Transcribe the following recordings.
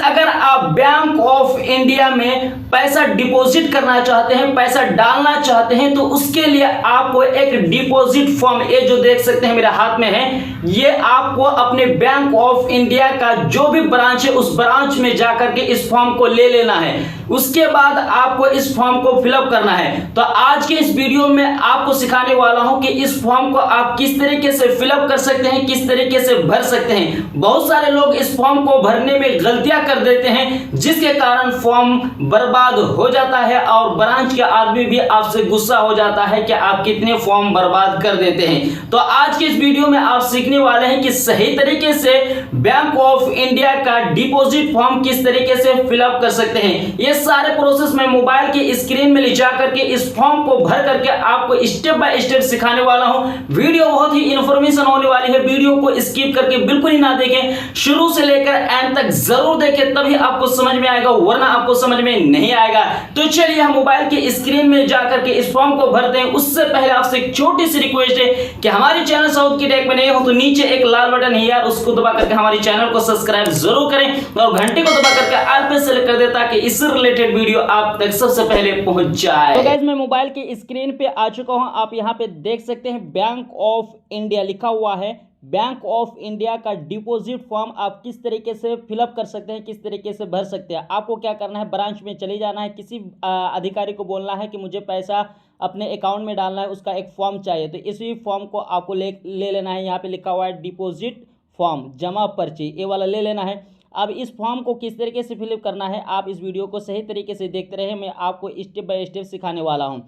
अगर आप bank of India में पैसा डिपॉजिट करना चाहते हैं, पैसा डालना चाहते हैं, तो उसके लिए आपको एक डिपॉजिट फॉर्म, ये जो देख सकते हैं मेरे हाथ में है, ये आपको अपने बैंक ऑफ इंडिया का जो भी ब्रांच है उस ब्रांच में जाकर के इस फॉर्म को ले लेना है। उसके बाद आपको इस फॉर्म को फिलअप करना है। तो आज के इस वीडियो में आपको सिखाने वाला हूं कि इस फॉर्म को आप किस तरीके से फिलअप कर सकते हैं, किस तरीके से भर सकते हैं। बहुत सारे लोग इस फॉर्म को भरने में गलतियां कर देते हैं, जिसके कारण फॉर्म बर्बाद हो जाता है और ब्रांच के आदमी भी आपसे गुस्सा हो जाता है कि आप कितने फॉर्म बर्बाद कर देते हैं। तो आज के इस वीडियो में आप सीखने वाले हैं कि सही तरीके से बैंक ऑफ इंडिया का डिपॉजिट फॉर्म किस तरीके से फिलअप कर सकते हैं। ये सारे प्रोसेस मैं मोबाइल के स्क्रीन में ले जा करके इस फॉर्म को भर करके आपको स्टेप बाय स्टेप सिखाने वाला हूं। वीडियो बहुत ही इंफॉर्मेशन होने वाली है, वीडियो को स्किप करके बिल्कुल ही ना देखें, शुरू से लेकर एंड तक जरूर देखें, तभी आपको समझ में आएगा, वरना आपको समझ में नहीं आएगा। तो चलिए हम मोबाइल के स्क्रीन में जाकर के इस फॉर्म को भरते हैं। उससे पहले आपसे एक छोटी सी रिक्वेस्ट है कि हमारे चैनल साउथ की टेक में नए हो तो नीचे एक लाल बटन है यार, उसको दबा करके हमारे चैनल को सब्सक्राइब जरूर करें और घंटे को दबा करके ऑल पे सेलेक्ट कर दें ताकि इससे रिलेटेड वीडियो आप तक सबसे पहले पहुंच जाए। तो गाइस मैं मोबाइल के स्क्रीन पे आ चुका हूं, आप यहां पे देख सकते हैं बैंक ऑफ इंडिया लिखा हुआ है। बैंक ऑफ इंडिया का डिपॉजिट फॉर्म आप किस तरीके से फिलअप कर सकते हैं, किस तरीके से भर सकते हैं। आपको क्या करना है, ब्रांच में चले जाना है, किसी अधिकारी को बोलना है कि मुझे पैसा अपने अकाउंट में डालना है, उसका एक फॉर्म चाहिए। तो इसी फॉर्म को आपको ले लेना है। यहाँ पे लिखा हुआ है डिपॉजिट फॉर्म, जमा पर्ची, ये वाला ले लेना है। अब इस फॉर्म को किस तरीके से फिलअप करना है, आप इस वीडियो को सही तरीके से देखते रहे, मैं आपको स्टेप बाय स्टेप सिखाने वाला हूँ।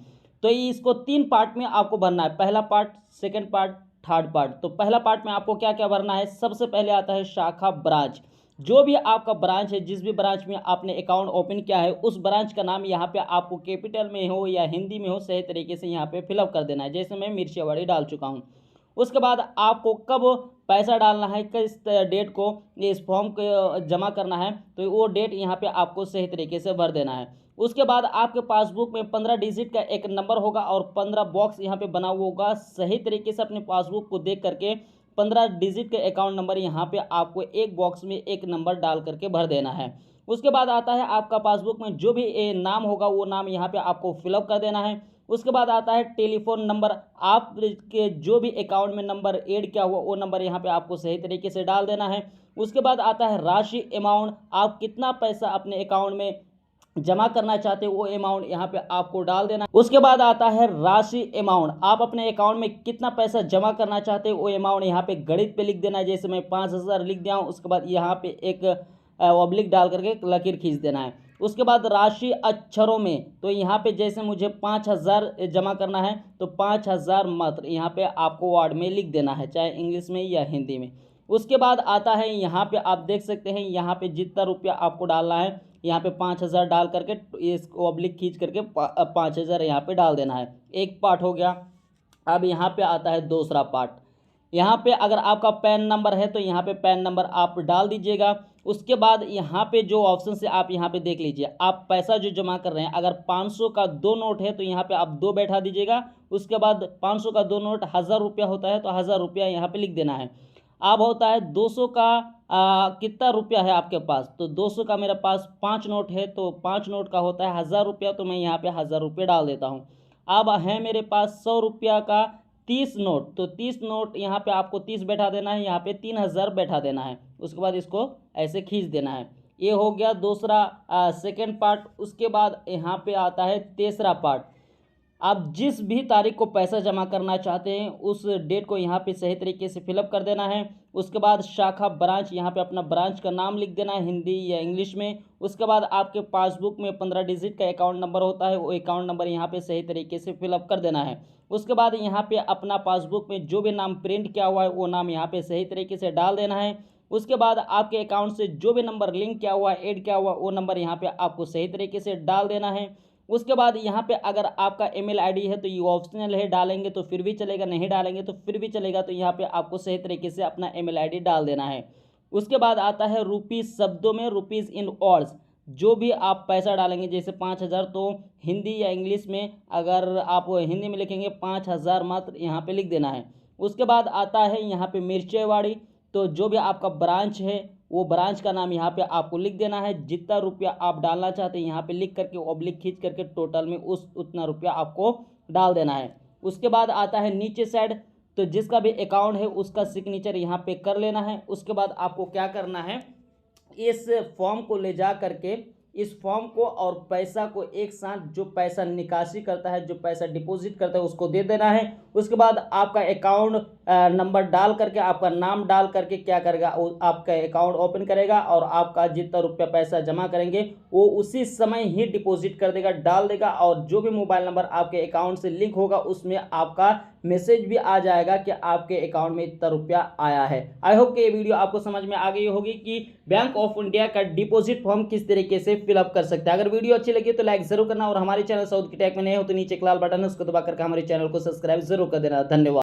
तो इसको 3 पार्ट में आपको भरना है, पहला part, second part, third part. तो पहला पार्ट में आपको क्या क्या भरना है, सबसे पहले आता है शाखा ब्रांच। जो भी आपका ब्रांच है, जिस भी ब्रांच में आपने अकाउंट ओपन किया है, उस ब्रांच का नाम यहाँ पे आपको कैपिटल में हो या हिंदी में हो, सही तरीके से यहाँ पे फिलअप कर देना है। जैसे मैं मिर्चियावाड़ी डाल चुका हूँ। उसके बाद आपको कब पैसा डालना है, किस डेट को इस फॉर्म को जमा करना है, तो वो डेट यहाँ पे आपको सही तरीके से भर देना है। उसके बाद आपके पासबुक में 15 डिजिट का एक नंबर होगा और 15 बॉक्स यहाँ पे बना हुआ होगा। सही तरीके से अपने पासबुक को देख करके 15 डिजिट के अकाउंट नंबर यहाँ पे आपको एक बॉक्स में एक नंबर डाल करके भर देना है। उसके बाद आता है आपका पासबुक में जो भी नाम होगा वो नाम यहाँ पे आपको फिलअप कर देना है। उसके बाद आता है टेलीफोन नंबर, आपके जो भी अकाउंट में नंबर ऐड किया हुआ वो नंबर यहाँ पे आपको सही तरीके से डाल देना है। उसके बाद आता है राशि, अमाउंट, आप कितना पैसा अपने अकाउंट में जमा करना चाहते हो वो अमाउंट यहाँ पे आपको डाल देना। उसके बाद आता है राशि, अमाउंट, आप अपने अकाउंट में कितना पैसा जमा करना चाहते हो वो अमाउंट यहाँ पे गणित पे लिख देना है। जैसे मैं 5000 लिख दिया हूँ, उसके बाद यहाँ पे एक ऑब्लिक डाल करके लकीर खींच देना है। उसके बाद राशि अक्षरों में, तो यहाँ पे जैसे मुझे 5000 जमा करना है तो 5000 मात्र यहाँ पे आपको वर्ड में लिख देना है, चाहे इंग्लिश में या हिंदी में। उसके बाद आता है यहाँ पे आप देख सकते हैं, यहाँ पे जितना रुपया आपको डालना है यहाँ पे 5000 डाल करके इसको ऑब्लिक खींच करके 5000 यहाँ पे डाल देना है। एक पार्ट हो गया। अब यहाँ पे आता है दूसरा पार्ट। यहाँ पे अगर आपका पैन नंबर है तो यहाँ पे पैन नंबर आप डाल दीजिएगा। उसके बाद यहाँ पे जो ऑप्शन से आप यहाँ पे देख लीजिए, आप पैसा जो जमा कर रहे हैं, अगर 500 का 2 नोट है तो यहाँ पे आप 2 बैठा दीजिएगा। उसके बाद 500 का 2 नोट 1000 रुपया होता है तो 1000 रुपया यहाँ पे लिख देना है। अब होता है 200 का कितना रुपया है आपके पास, तो 200 का मेरे पास 5 नोट है तो 5 नोट का होता है 1000 रुपया, तो मैं यहाँ पे 1000 रुपये डाल देता हूँ। अब है मेरे पास 100 रुपया का 30 नोट, तो 30 नोट यहाँ पे आपको 30 बैठा देना है, यहाँ पे 3000 बैठा देना है। उसके बाद इसको ऐसे खींच देना है। ये हो गया दूसरा सेकेंड पार्ट। उसके बाद यहाँ पे आता है तीसरा पार्ट। आप जिस भी तारीख को पैसा जमा करना चाहते हैं उस डेट को यहाँ पे सही तरीके से फिलअप कर देना है। उसके बाद शाखा ब्रांच, यहाँ पे अपना ब्रांच का नाम लिख देना है हिंदी या इंग्लिश में। उसके बाद आपके पासबुक में 15 डिजिट का अकाउंट नंबर होता है, वो अकाउंट नंबर यहाँ पे सही तरीके से फिलअप कर देना है। उसके बाद यहाँ पे अपना पासबुक में जो भी नाम प्रिंट किया हुआ है वो नाम यहाँ पे सही तरीके से डाल देना है। उसके बाद आपके अकाउंट से जो भी नंबर लिंक किया हुआ है, ऐड किया हुआ, वो नंबर यहाँ पे आपको सही तरीके से डाल देना है। उसके बाद यहाँ पे अगर आपका ईमेल आईडी है तो ये ऑप्शनल है, डालेंगे तो फिर भी चलेगा, नहीं डालेंगे तो फिर भी चलेगा। तो यहाँ पे आपको सही तरीके से अपना ईमेल आईडी डाल देना है। उसके बाद आता है रुपीज़ शब्दों में, रुपीज़ इन वर्ड्स, जो भी आप पैसा डालेंगे, जैसे 5000 तो हिंदी या इंग्लिश में, अगर आप हिंदी में लिखेंगे 5000 मात्र यहाँ पे लिख देना है। उसके बाद आता है यहाँ पे मिर्चेवाड़ी, तो जो भी आपका ब्रांच है वो ब्रांच का नाम यहाँ पे आपको लिख देना है। जितना रुपया आप डालना चाहते हैं यहाँ पे लिख करके ऑब्लिक खींच करके टोटल में उतना रुपया आपको डाल देना है। उसके बाद आता है नीचे साइड, तो जिसका भी अकाउंट है उसका सिग्नेचर यहाँ पे कर लेना है। उसके बाद आपको क्या करना है, इस फॉर्म को ले जा करके इस फॉर्म को और पैसा को एक साथ, जो पैसा निकासी करता है, जो पैसा डिपॉजिट करता है उसको दे देना है। उसके बाद आपका अकाउंट नंबर डाल करके, आपका नाम डाल करके क्या करेगा, आपका अकाउंट ओपन करेगा और आपका जितना रुपया पैसा जमा करेंगे वो उसी समय ही डिपॉजिट कर देगा, डाल देगा। और जो भी मोबाइल नंबर आपके अकाउंट से लिंक होगा उसमें आपका मैसेज भी आ जाएगा कि आपके अकाउंट में इतना रुपया आया है। आई होप कि ये वीडियो आपको समझ में आ गई होगी कि बैंक ऑफ इंडिया का डिपॉजिट फॉर्म किस तरीके से फिलअप कर सकते हैं। अगर वीडियो अच्छी लगी तो लाइक जरूर करना और हमारे चैनल साउथ की टेक में नए हो तो नीचे एक लाल बटन है उसको दबा करके हमारे चैनल को सब्सक्राइब जरूर कर देना। धन्यवाद।